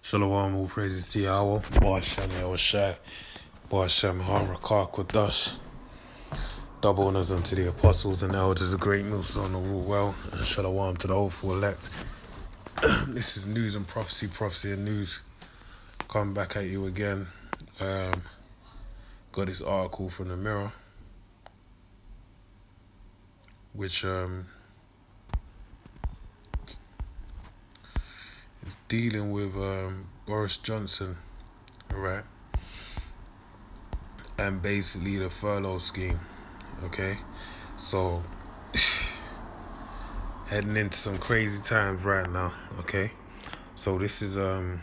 Shalom, all praises to Yahweh. Bar Shem Yahushai. Bar Shem Harakah Kodash. Double honors unto the apostles and elders, the great Musa on the rule well, and shalom to the hopeful elect. This is news and prophecy, prophecy and news. Coming back at you again. Got this article from the Mirror, which is dealing with Boris Johnson, right? And basically the furlough scheme. Okay, so heading into some crazy times right now. Okay, so this is the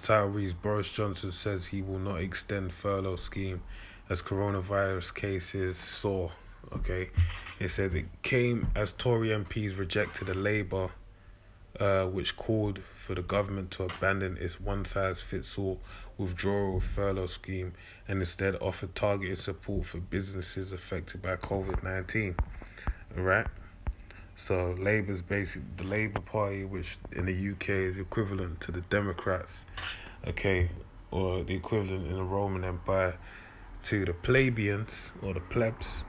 title reads: Boris Johnson says he will not extend furlough scheme as coronavirus cases soar. Okay, it says it came as Tory MPs rejected a Labour which called for the government to abandon its one-size-fits-all withdrawal furlough scheme and instead offer targeted support for businesses affected by COVID-19. Alright? So Labour's basically the Labour Party, which in the UK is equivalent to the Democrats, okay, or the equivalent in the Roman Empire to the plebeians or the plebs,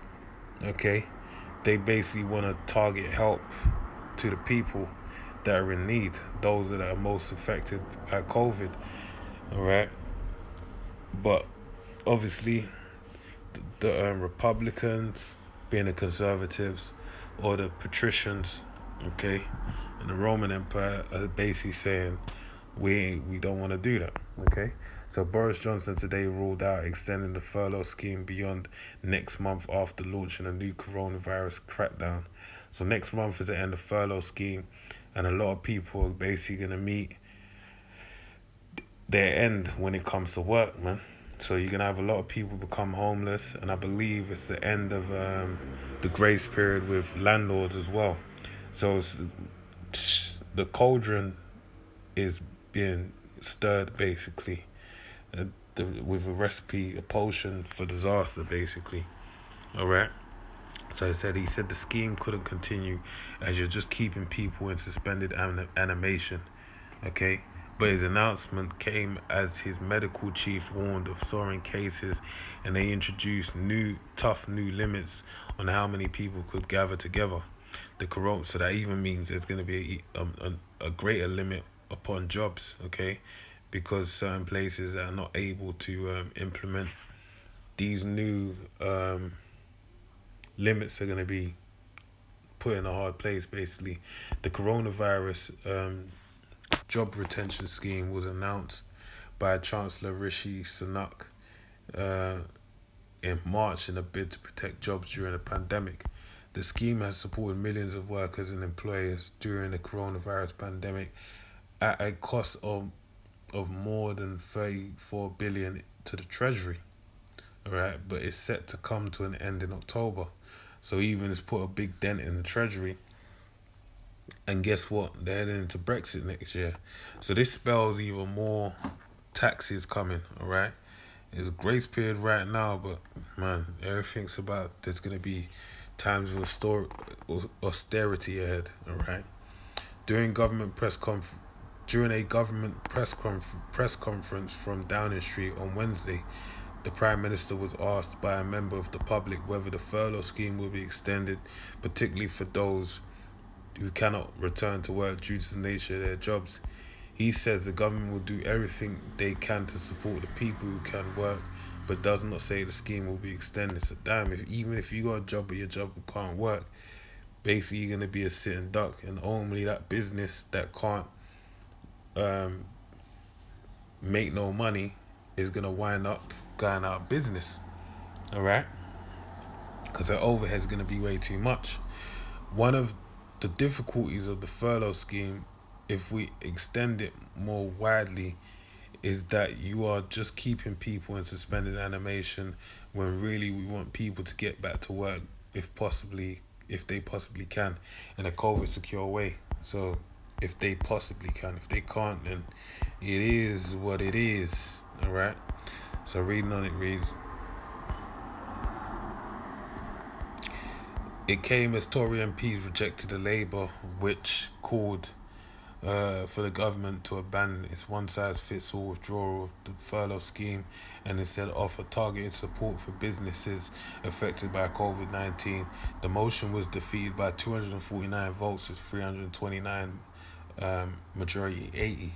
okay? They basically want to target help to the people that are in need, those that are most affected by COVID, all right? But obviously, the Republicans, being the conservatives, or the patricians, okay, in the Roman Empire are basically saying, we don't want to do that, okay? So Boris Johnson today ruled out extending the furlough scheme beyond next month after launching a new coronavirus crackdown. So next month is the end of furlough scheme, and a lot of people are basically going to meet their end when it comes to work, man. So you're going to have a lot of people become homeless, and I believe it's the end of the grace period with landlords as well. So the cauldron is being stirred, basically, with a recipe, a potion for disaster, basically. All right? So he said the scheme couldn't continue as you're just keeping people in suspended animation, okay? But his announcement came as his medical chief warned of soaring cases, and they introduced tough new limits on how many people could gather together. So that even means there's going to be a greater limit upon jobs, okay? Because certain places are not able to implement these new limits are going to be put in a hard place, basically. The coronavirus job retention scheme was announced by Chancellor Rishi Sunak in March in a bid to protect jobs during a pandemic. The scheme has supported millions of workers and employers during the coronavirus pandemic at a cost of more than 34 billion to the Treasury. All right, but it's set to come to an end in October. So even it's put a big dent in the Treasury. And guess what? They're heading into Brexit next year. So this spells even more taxes coming, all right? It's a grace period right now, but man, everything's about there's going to be times of austerity ahead, all right? During a government press conference from Downing Street on Wednesday, the Prime Minister was asked by a member of the public whether the furlough scheme will be extended, particularly for those who cannot return to work due to the nature of their jobs. He says the government will do everything they can to support the people who can work, but does not say the scheme will be extended. So damn, even if you got a job but your job can't work, basically you're going to be a sitting duck, and only that business that can't make no money is going to wind up going out of business, all right? Because their overhead's going to be way too much. One of the difficulties of the furlough scheme, if we extend it more widely, is that you are just keeping people in suspended animation when really we want people to get back to work if they possibly can, in a COVID secure way. So if they possibly can, if they can't, then it is what it is, all right? So reading on it reads, it came as Tory MPs rejected a Labour which called for the government to abandon its one-size-fits-all withdrawal of the furlough scheme and instead offer targeted support for businesses affected by COVID-19. The motion was defeated by 249 votes with 329 majority 80.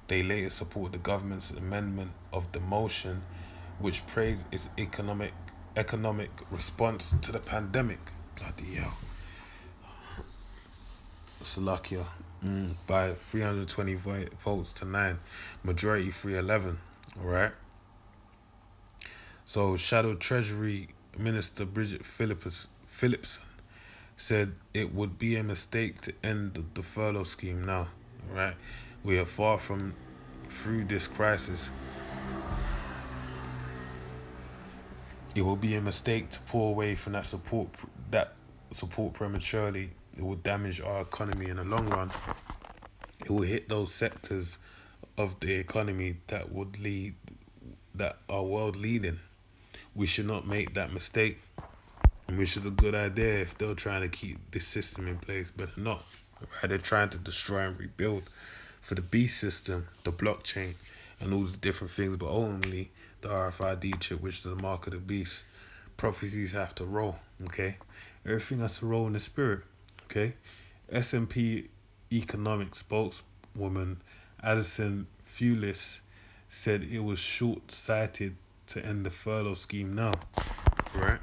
They later support the government's amendment of the motion, which praised its economic response to the pandemic. Bloody hell. Slovakia by 320 votes to 9, majority 311. Alright. So Shadow Treasury Minister Bridget Phillipson said it would be a mistake to end the furlough scheme now. Right, we are far from through this crisis. It will be a mistake to pull away from that support prematurely. It will damage our economy in the long run. It will hit those sectors of the economy that are world leading. We should not make that mistake. And which is a good idea if they're trying to keep this system in place, but they're not. Right? They're trying to destroy and rebuild for the beast system, the blockchain, and all these different things, but only the RFID chip, which is the mark of the beast. Prophecies have to roll, okay? Everything has to roll in the spirit, okay? S&P economic spokeswoman Alison Furlough said it was short-sighted to end the furlough scheme now, right?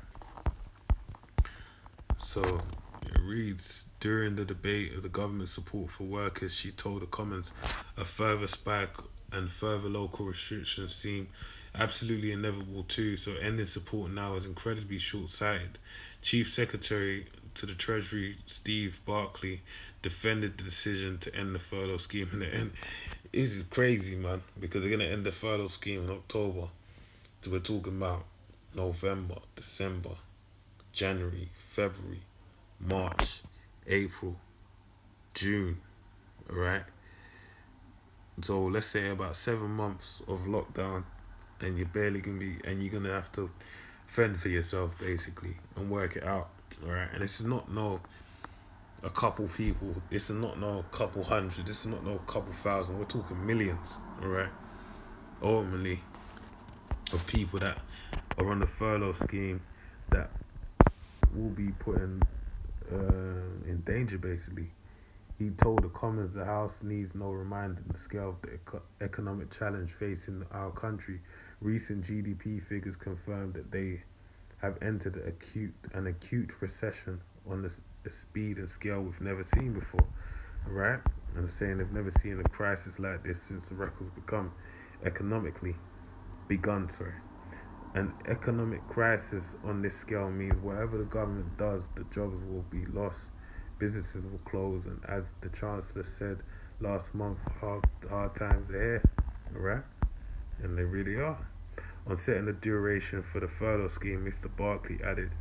So it reads, during the debate of the government support for workers, she told the Commons a further spike and further local restrictions seem absolutely inevitable too, so ending support now is incredibly short-sighted. Chief Secretary to the Treasury, Steve Barclay, defended the decision to end the furlough scheme in the end. This is crazy, man, because they're going to end the furlough scheme in October. So we're talking about November, December, January, February, March, April, June, alright? So let's say about 7 months of lockdown, and you're barely gonna be, and you're gonna have to fend for yourself basically and work it out, alright? And this is not a couple people, this is not couple hundred, this is not couple thousand, we're talking millions, alright? Ultimately, of people that are on the furlough scheme that will be put in danger basically. He told the Commons the House needs no reminder of the scale of the economic challenge facing our country. Recent GDP figures confirm that they have entered an acute recession on a speed and scale we've never seen before. Alright? And I'm saying they've never seen a crisis like this since the records begun. An economic crisis on this scale means whatever the government does, the jobs will be lost, businesses will close, and as the Chancellor said last month, hard times are here, alright? And they really are. On setting the duration for the furlough scheme, Mr. Barclay added,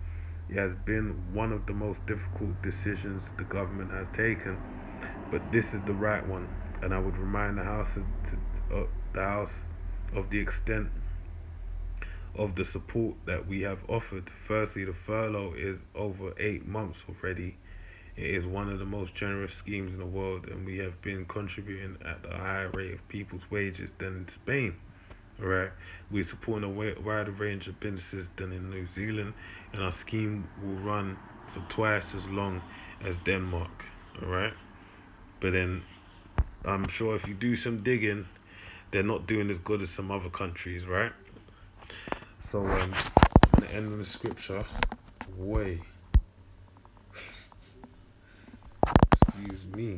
it has been one of the most difficult decisions the government has taken, but this is the right one, and I would remind the House of the extent of the support that we have offered. Firstly, the furlough is over 8 months already. It is one of the most generous schemes in the world, and we have been contributing at a higher rate of people's wages than in Spain. Alright, we're supporting a wider range of businesses than in New Zealand, and our scheme will run for twice as long as Denmark. Alright, but then I'm sure if you do some digging, they're not doing as good as some other countries, right? So I'm gonna end with the scripture. Excuse me.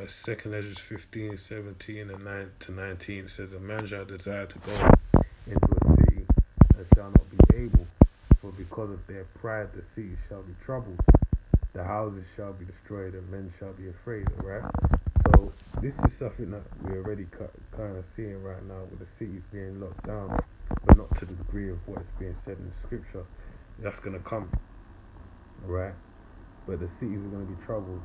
Second Edges 15:17 and 9 to 19 says, a man shall desire to go into a city and shall not be able, for because of their pride the city shall be troubled, the houses shall be destroyed, and men shall be afraid. Alright, so this is something that we're already kind of seeing right now, with the cities being locked down, but not to the degree of what is being said in the scripture. That's gonna come, alright, but the cities are gonna be troubled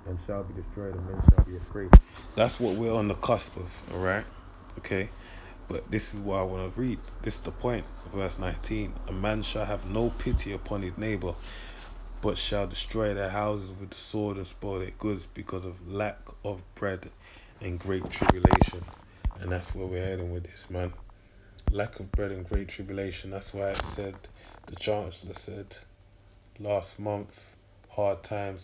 and shall be destroyed, and men shall be afraid. That's what we're on the cusp of, alright? Okay? But this is what I want to read. This is the point. Verse 19. A man shall have no pity upon his neighbor, but shall destroy their houses with the sword and spoil their goods because of lack of bread and great tribulation. And that's where we're heading with this, man. Lack of bread and great tribulation. That's why it said, the Chancellor said last month, hard times